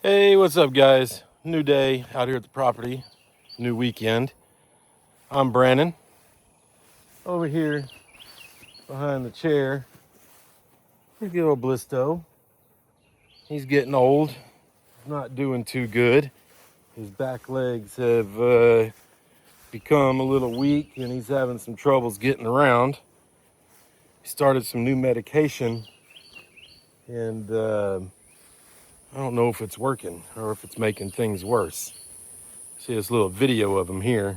Hey, what's up, guys? New day out here at the property, new weekend. I'm Brandon. Over here behind the chair, look at old Blisto. He's getting old, not doing too good. His back legs have become a little weak and he's having some troubles getting around. He started some new medication and I don't know if it's working or if it's making things worse. See this little video of him here.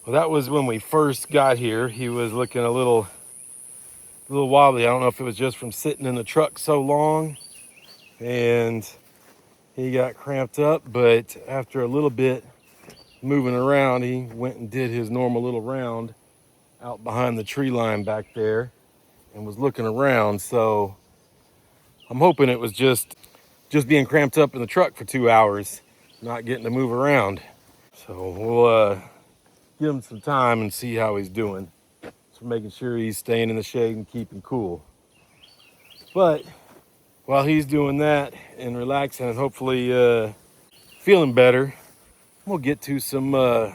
Well, that was when we first got here. He was looking a little wobbly. I don't know if it was just from sitting in the truck so long and he got cramped up, but after a little bit moving around, he went and did his normal little round out behind the tree line back there and was looking around. So I'm hoping it was just being cramped up in the truck for 2 hours, not getting to move around. So we'll give him some time and see how he's doing. So making sure he's staying in the shade and keeping cool. But while he's doing that and relaxing and hopefully feeling better, we'll get to some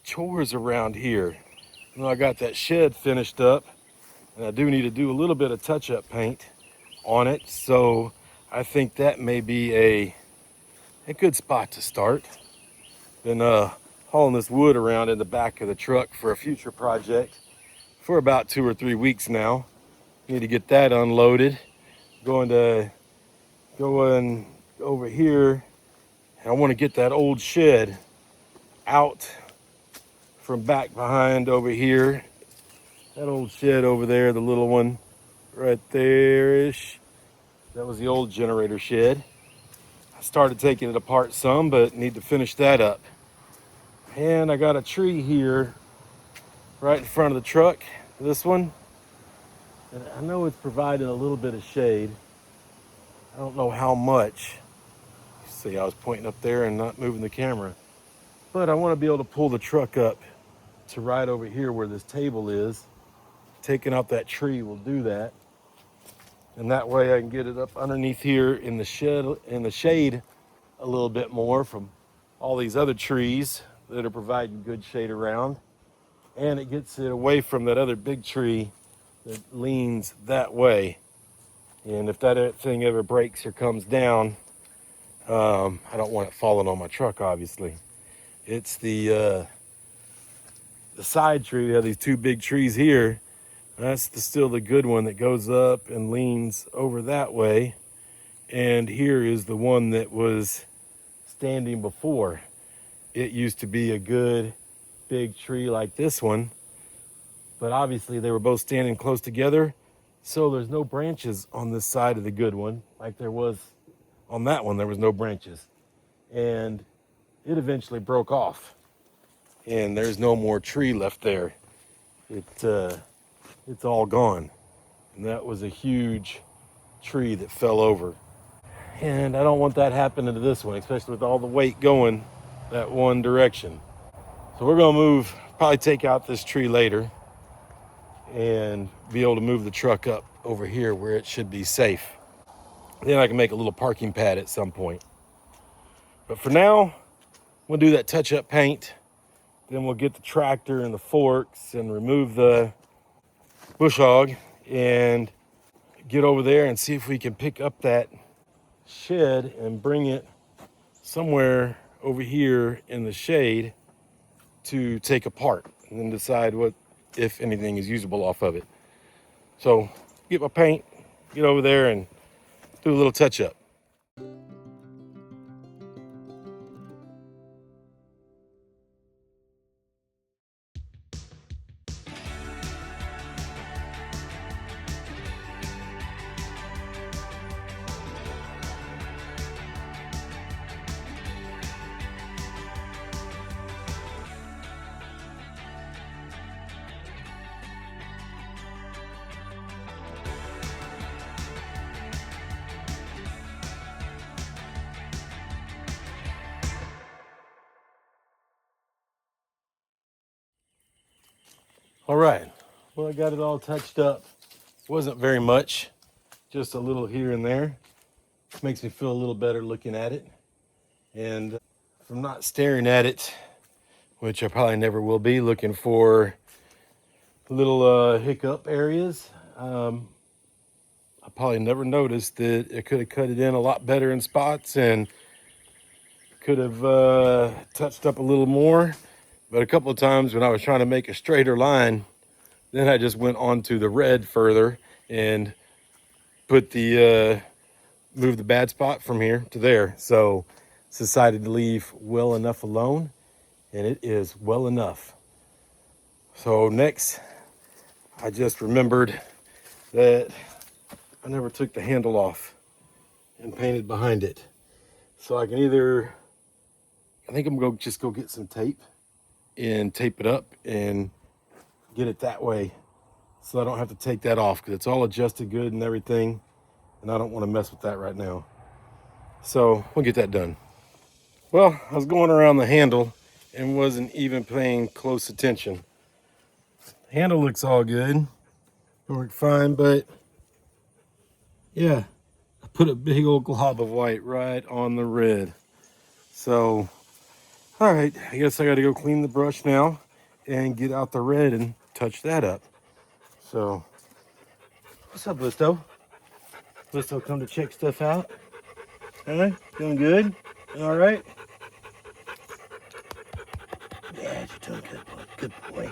chores around here. You know, I got that shed finished up and I do need to do a little bit of touch-up paint on it. So I think that may be a good spot to start. Been hauling this wood around in the back of the truck for a future project for about 2 or 3 weeks now. Need to get that unloaded. Going to go in over here. And I want to get that old shed out from back behind over here. That old shed over there, the little one right there-ish. That was the old generator shed. I started taking it apart some, but need to finish that up. And I got a tree here right in front of the truck, this one. And I know it's providing a little bit of shade. I don't know how much. See, I was pointing up there and not moving the camera. But I want to be able to pull the truck up to right over here where this table is. Taking out that tree will do that. And that way I can get it up underneath here in the shade a little bit more from all these other trees that are providing good shade around. And it gets it away from that other big tree that leans that way. And if that thing ever breaks or comes down, I don't want it falling on my truck, obviously. It's the side tree. We have these two big trees here. That's still the good one that goes up and leans over that way. And here is the one that was standing before. It used to be a good big tree like this one, but obviously they were both standing close together. So there's no branches on this side of the good one like there was on that one. There was no branches. And it eventually broke off. And there's no more tree left there. It's all gone. And that was a huge tree that fell over. And I don't want that happening to this one, especially with all the weight going that one direction. So we're gonna move, probably take out this tree later and be able to move the truck up over here where it should be safe. Then I can make a little parking pad at some point. But for now, we'll do that touch-up paint. Then we'll get the tractor and the forks and remove the bush hog and get over there and see if we can pick up that shed and bring it somewhere over here in the shade to take apart and then decide what, if anything, is usable off of it. So get my paint, get over there and do a little touch-up. All right, well, I got it all touched up. Wasn't very much, just a little here and there. Makes me feel a little better looking at it. And if I'm not staring at it, which I probably never will be, looking for little hiccup areas, I probably never noticed that it could have cut it in a lot better in spots and could have touched up a little more. But a couple of times when I was trying to make a straighter line, then I just went on to the red further and put the move the bad spot from here to there. So it's decided to leave well enough alone, and it is well enough. So next, I just remembered that I never took the handle off and painted behind it. So I can either, I think I'm gonna just go get some tape and tape it up and get it that way, so I don't have to take that off, because it's all adjusted good and everything, and I don't want to mess with that right now. So we'll get that done. Well, I was going around the handle and wasn't even paying close attention. The handle looks all good, worked fine, but yeah, I put a big old glob of white right on the red. So, all right, I guess I got to go clean the brush now and get out the red and touch that up. So, what's up, Listo? Listo come to check stuff out? Huh? Doing good? All right? Yeah, you're doing good, boy. Good boy.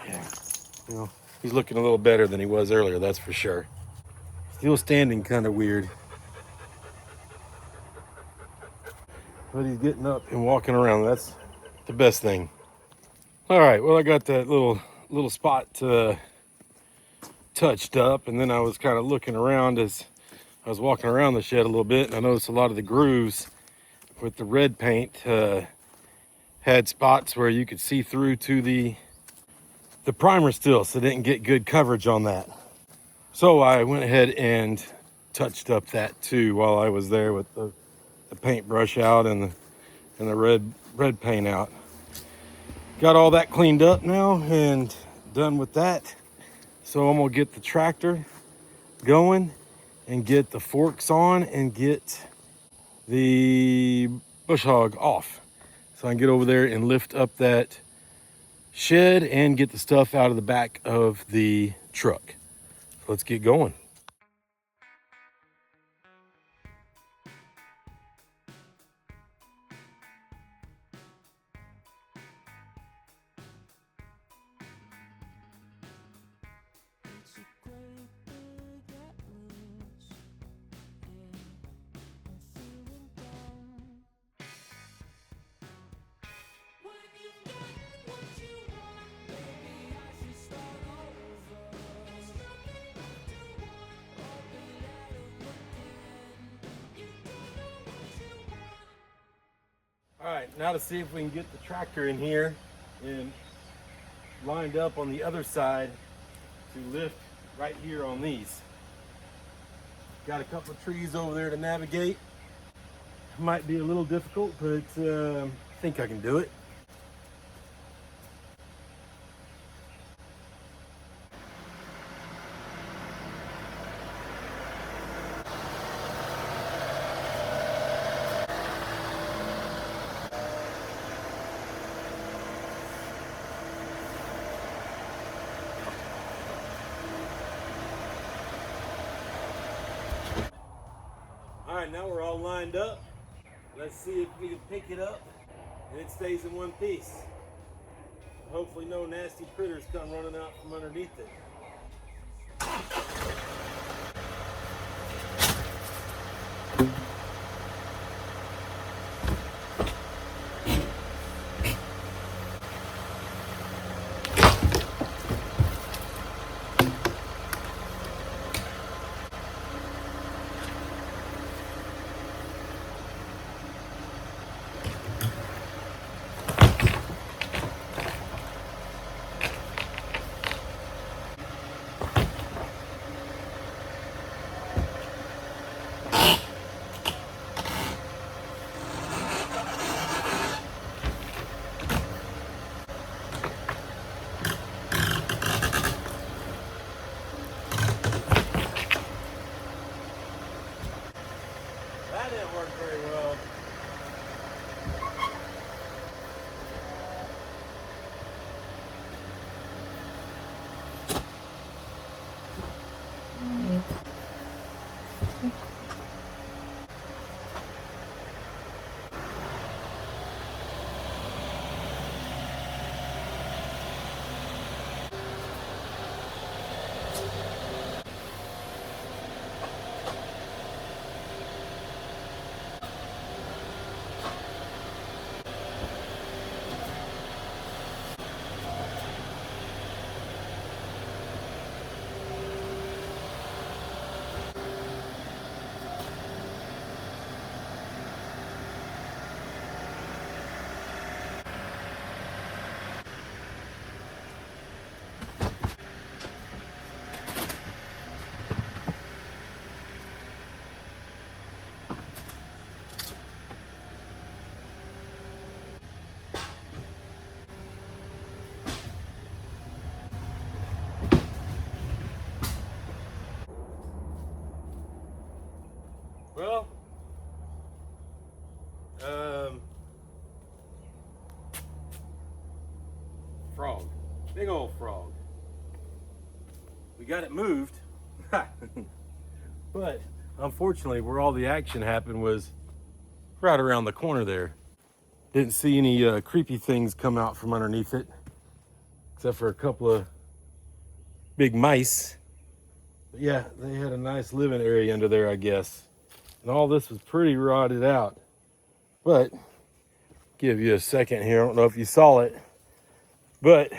Yeah. You know, he's looking a little better than he was earlier, that's for sure. Still standing kind of weird, but he's getting up and walking around. That's the best thing. All right, well, I got that little spot touched up, and then I was kind of looking around as I was walking around the shed a little bit, and I noticed a lot of the grooves with the red paint had spots where you could see through to the primer still, so I didn't get good coverage on that. So I went ahead and touched up that too while I was there with the paintbrush out and the red paint out. Got all that cleaned up now and done with that. So I'm gonna get the tractor going and get the forks on and get the bush hog off, so I can get over there and lift up that shed and get the stuff out of the back of the truck. Let's get going. All right, now to see if we can get the tractor in here and lined up on the other side to lift right here on these. Got a couple of trees over there to navigate. Might be a little difficult, but I think I can do it. All right, now we're all lined up. Let's see if we can pick it up and it stays in one piece. Hopefully no nasty critters come running out from underneath it. Well, frog, big old frog. We got it moved, but unfortunately where all the action happened was right around the corner there. Didn't see any creepy things come out from underneath it, except for a couple of big mice. But yeah, they had a nice living area under there, I guess. And all this was pretty rotted out. But give you a second here. I don't know if you saw it, but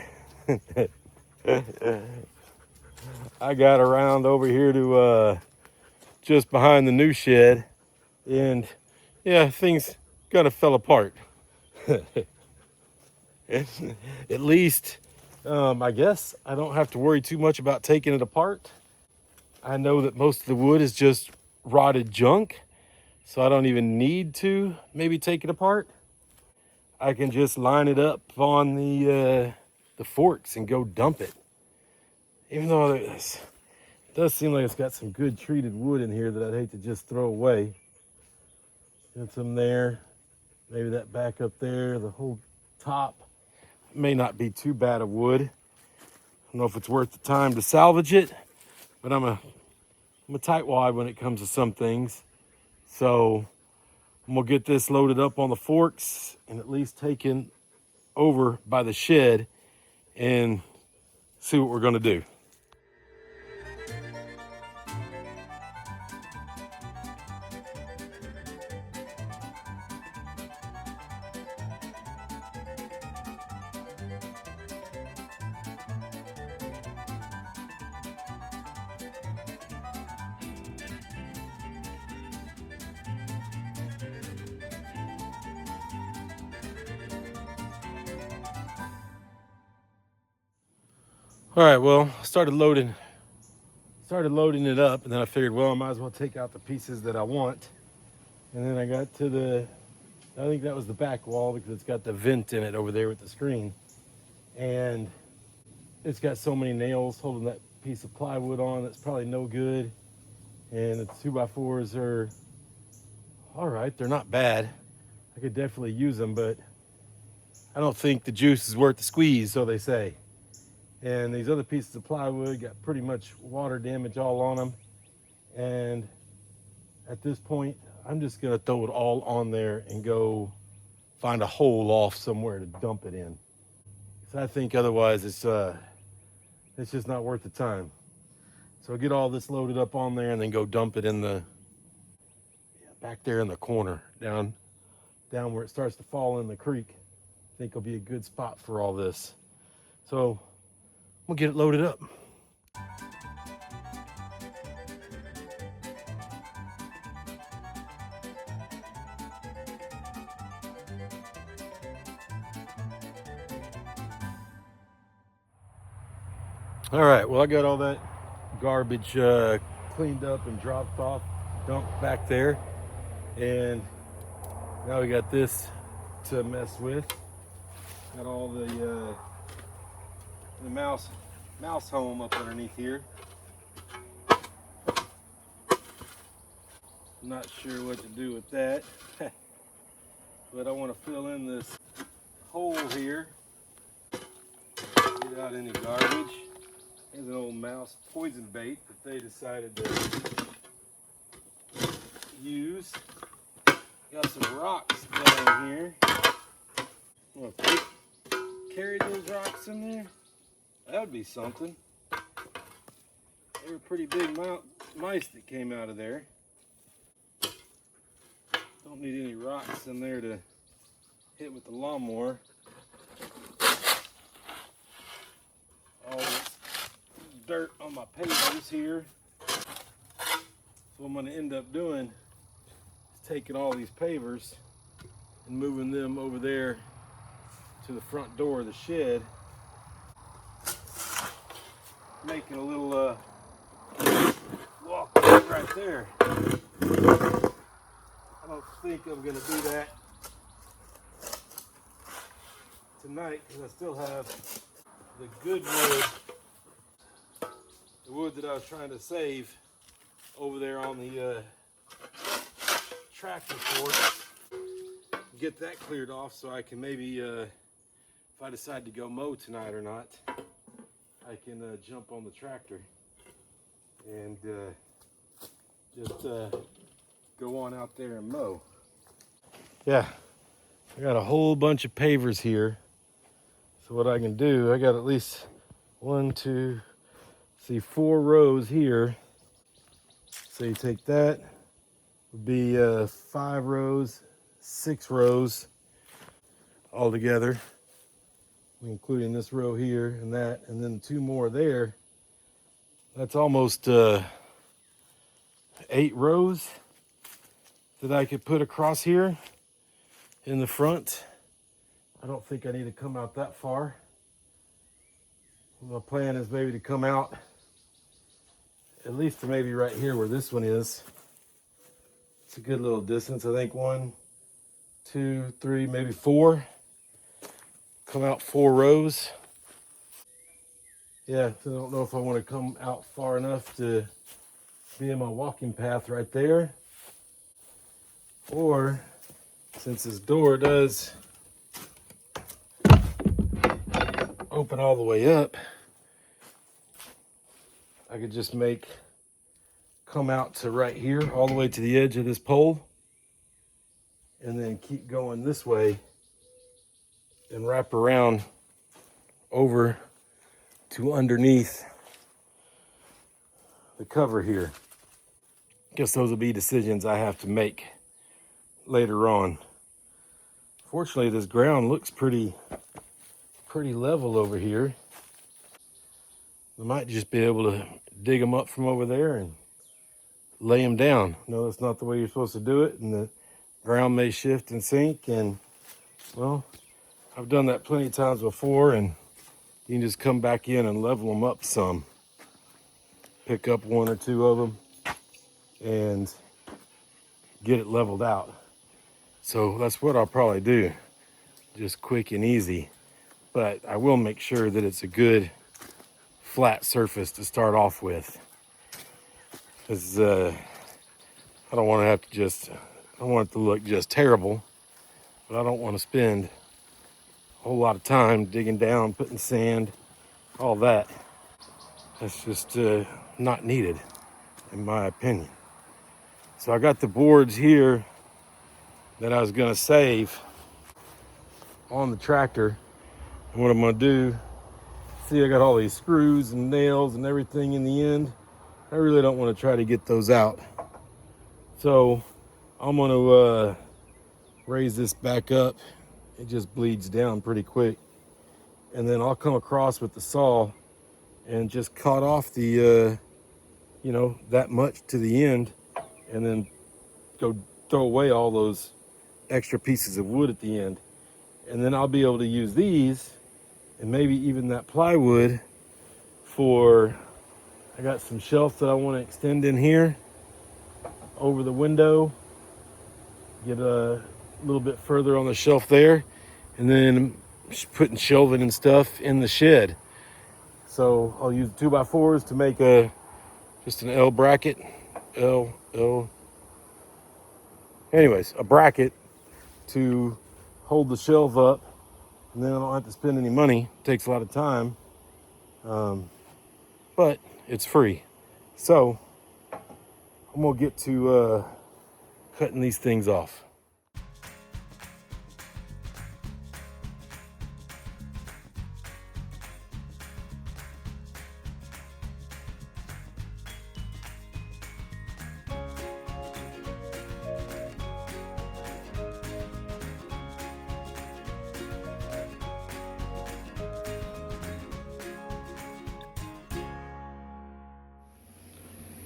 I got around over here to just behind the new shed, and yeah, things kind of fell apart. At least, I guess I don't have to worry too much about taking it apart. I know that most of the wood is just rotted junk, so I don't even need to maybe take it apart. I can just line it up on the forks and go dump it. Even though it does seem like it's got some good treated wood in here that I'd hate to just throw away. And some there, maybe that back up there, the whole top may not be too bad of wood. I don't know if it's worth the time to salvage it, but I'm a tightwad when it comes to some things. So I'm gonna get this loaded up on the forks and at least taken over by the shed and see what we're gonna do. All right, well, started loading it up, and then I figured, well, I might as well take out the pieces that I want. And then I got to I think that was the back wall because it's got the vent in it over there with the screen. And it's got so many nails holding that piece of plywood on that's probably no good. And the 2x4s are all right, they're not bad. I could definitely use them, but I don't think the juice is worth the squeeze, so they say. And these other pieces of plywood got pretty much water damage all on them. And at this point, I'm just gonna throw it all on there and go find a hole off somewhere to dump it in. So I think otherwise it's just not worth the time. So I'll get all this loaded up on there and then go dump it in the, back there in the corner, down where it starts to fall in the creek. I think it'll be a good spot for all this. So we'll get it loaded up. All right, well, I got all that garbage cleaned up and dropped off, dumped back there. And now we got this to mess with. Got all the mouse home up underneath here. I'm not sure what to do with that, but I want to fill in this hole here. Get out any garbage. There's an old mouse poison bait that they decided to use. Got some rocks down here. Well, carry those rocks in there. That would be something. They were pretty big mice that came out of there. Don't need any rocks in there to hit with the lawnmower. All this dirt on my pavers here. So what I'm going to end up doing is taking all these pavers and moving them over there to the front door of the shed, making a little walkway right there. I don't think I'm going to do that tonight because I still have the good wood, the wood that I was trying to save over there on the tractor for it. Get that cleared off so I can maybe, if I decide to go mow tonight or not, I can jump on the tractor and just go on out there and mow. Yeah, I got a whole bunch of pavers here. So what I can do, I got at least 4 rows here. So you take that, would be 5 rows, 6 rows all together, including this row here and that, and then 2 more there. That's almost 8 rows that I could put across here in the front. I don't think I need to come out that far. My plan is maybe to come out at least to maybe right here where this one is. It's a good little distance. I think 1, 2, 3, maybe 4. Come out 4 rows. Yeah, I don't know if I want to come out far enough to be in my walking path right there, or since this door does open all the way up, I could just come out to right here, all the way to the edge of this pole, and then keep going this way and wrap around over to underneath the cover here. Guess those will be decisions I have to make later on. Fortunately, this ground looks pretty level over here. I might just be able to dig them up from over there and lay them down. No, that's not the way you're supposed to do it, and the ground may shift and sink, and well, I've done that plenty of times before, and you can just come back in and level them up some. Pick up 1 or 2 of them and get it leveled out. So that's what I'll probably do, just quick and easy. But I will make sure that it's a good flat surface to start off with, because I don't want to have to I don't want it to look just terrible, but I don't want to spend a whole lot of time digging down, putting sand, all that. That's just not needed, in my opinion. So I got the boards here that I was gonna save on the tractor. And what I'm gonna do, see, I got all these screws and nails and everything in the end. I really don't want to try to get those out. So I'm gonna raise this back up. It just bleeds down pretty quick. And then I'll come across with the saw and just cut off the, that much to the end, and then go throw away all those extra pieces of wood at the end. And then I'll be able to use these and maybe even that plywood for, I got some shelves that I want to extend in here over the window, get a little bit further on the shelf there, and then putting shelving and stuff in the shed. So I'll use 2x4s to make just an L bracket, anyways, a bracket to hold the shelf up, and then I don't have to spend any money. It takes a lot of time, but it's free. So I'm gonna get to cutting these things off.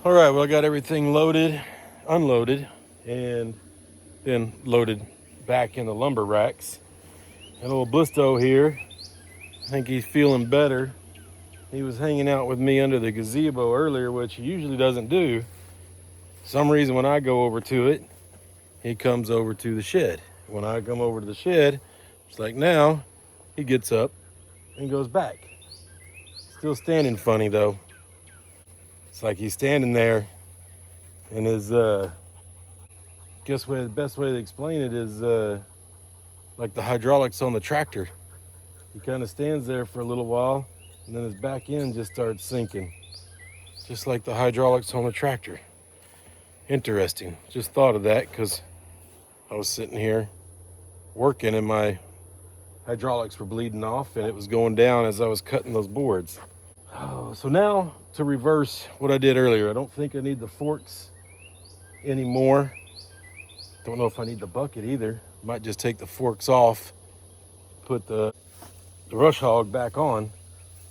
All right, well, I got everything loaded, unloaded, and then loaded back in the lumber racks. And little Blisto here, I think he's feeling better. He was hanging out with me under the gazebo earlier, which he usually doesn't do. For some reason, when I go over to it, he comes over to the shed. When I come over to the shed, it's like now, he gets up and goes back. Still standing funny though. It's like he's standing there and his the best way to explain it is like the hydraulics on the tractor. He kind of stands there for a little while, and then his back end just starts sinking, just like the hydraulics on the tractor. Interesting. Just thought of that because I was sitting here working and my hydraulics were bleeding off and it was going down as I was cutting those boards. Oh, so now to reverse what I did earlier. I don't think I need the forks anymore. Don't know if I need the bucket either. Might just take the forks off, put the rush hog back on,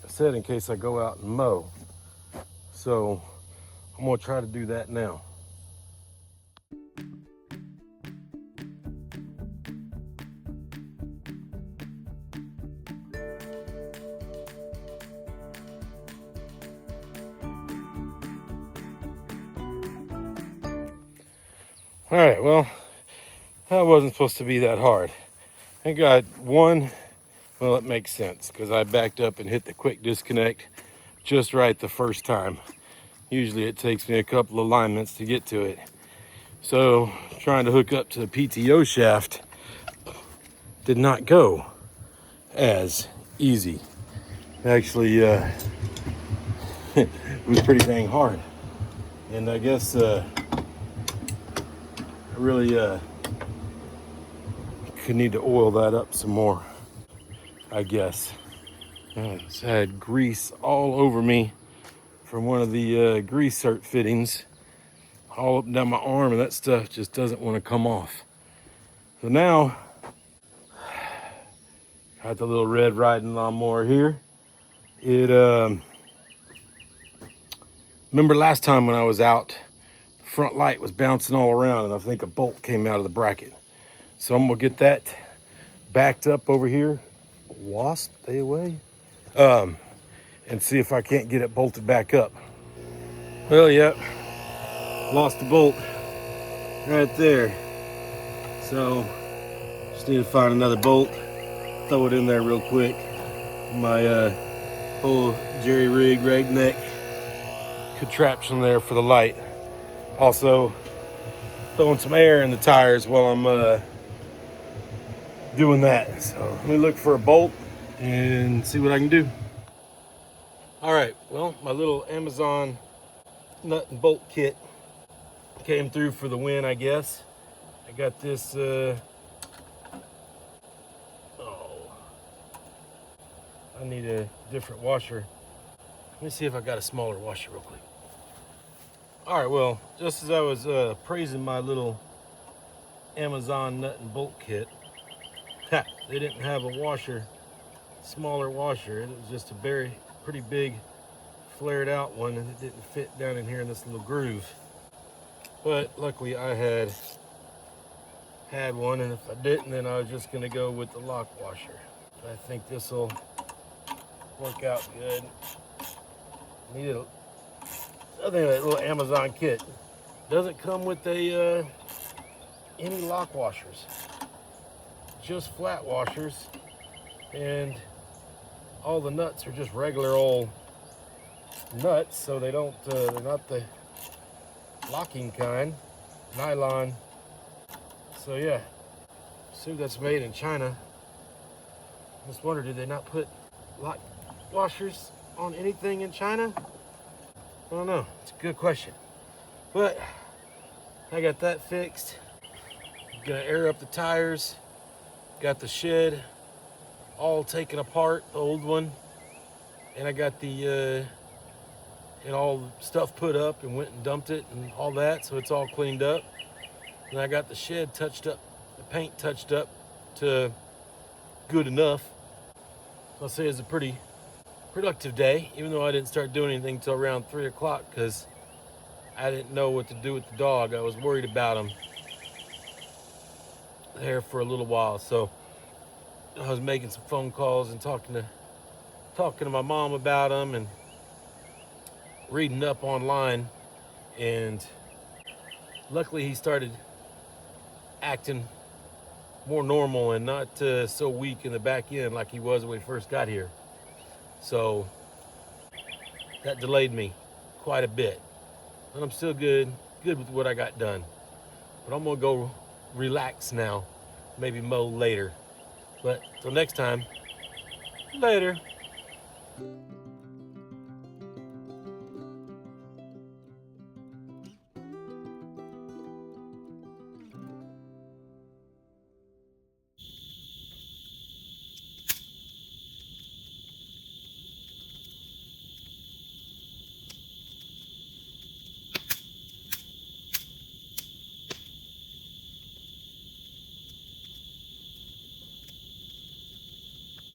I said, in case I go out and mow. So I'm gonna try to do that now. All right, well, that wasn't supposed to be that hard. I got one, well, it makes sense because I backed up and hit the quick disconnect just right the first time. Usually it takes me a couple of alignments to get to it. So trying to hook up to the PTO shaft did not go as easy. Actually, it was pretty dang hard. And I guess I really could need to oil that up some more, I guess. I just had grease all over me from one of the grease fittings, all up and down my arm, and that stuff just doesn't want to come off. So now, got the little red riding lawnmower here. It remember last time when I was out, the front light was bouncing all around, and I think a bolt came out of the bracket. So I'm gonna get that backed up over here. Wasp, stay away. And see if I can't get it bolted back up. Well, yep, lost the bolt right there. So just need to find another bolt, throw it in there real quick. My whole jerry rig neck contraption there for the light. Also throwing some air in the tires while I'm doing that. So let me look for a bolt and see what I can do. All right, well, my little Amazon nut and bolt kit came through for the win, I guess. I got this, I need a different washer. Let me see if I got a smaller washer real quick. All right, well, just as I was praising my little Amazon nut and bolt kit, they didn't have a washer, smaller washer. It was just a pretty big flared out one, and it didn't fit down in here in this little groove. But luckily I had one, and if I didn't, then I was just gonna go with the lock washer. I think this will work out good. I think that little Amazon kit doesn't come with any lock washers, just flat washers, and all the nuts are just regular old nuts, so they're not the locking kind, nylon. So yeah, assume that's made in China. Just wonder, did they not put lock washers on anything in China? I don't know. It's a good question. But I got that fixed. Gonna air up the tires. Got the shed all taken apart, the old one, and I got the and all the stuff put up and went and dumped it and all that, so it's all cleaned up. And I got the shed touched up, the paint touched up to good enough. I'll say it's a pretty productive day, even though I didn't start doing anything until around 3 o'clock because I didn't know what to do with the dog. I was worried about him there for a little while. So I was making some phone calls and talking to my mom about him and reading up online, and luckily he started acting more normal and not so weak in the back end like he was when we first got here. So that delayed me quite a bit, but I'm still good with what I got done. But I'm gonna go relax now. Maybe mow later. But till next time, later.